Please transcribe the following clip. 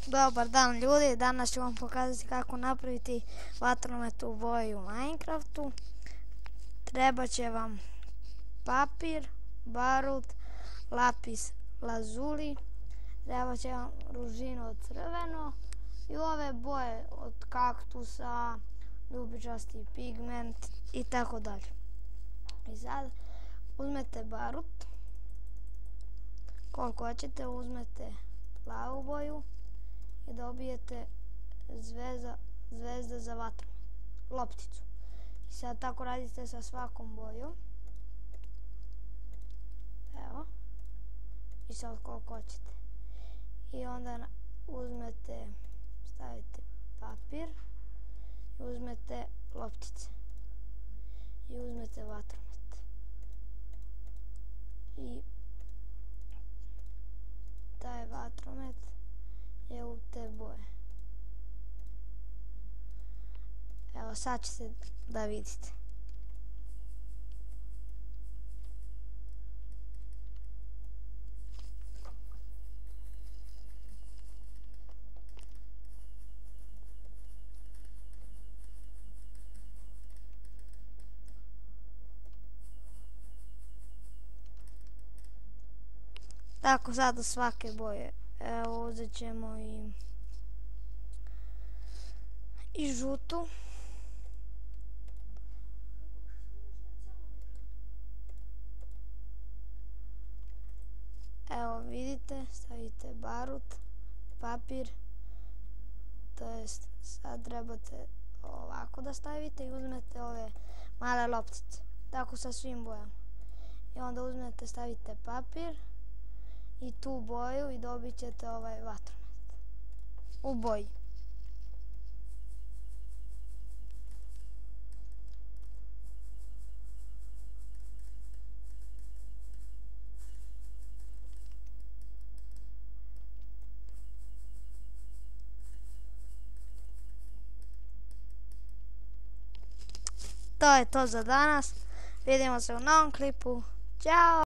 Dobar dan ljudi, danas ću vam pokazati kako napraviti vatromet u boji u Minecraftu. Treba će vam papir, barut, lapis lazuli, treba će vam ružino crveno i ove boje od kaktusa, ljubičasti pigment i tako dalje. I sad uzmete barut, koliko hoćete, uzmete plavu boju i dobijete zvezda za vatromet, lopticu. I sad tako radite sa svakom bojom. Evo. I sad koliko hoćete. I onda uzmete, stavite papir i uzmete loptice. I uzmete vatromet. I taj vatromet je u te boje. Evo sad ćete da vidite. Tako sad do svake boje. Evo uzet ćemo i žutu. Evo vidite, stavite barut, papir, to jest sad trebate ovako da stavite i uzmete ove male loptice, tako sa svim bojama. I onda uzmete, stavite papir i tu boju i dobit ćete ovaj vatromet u boji. To je to za danas. Vidimo se u novom klipu. Ćao!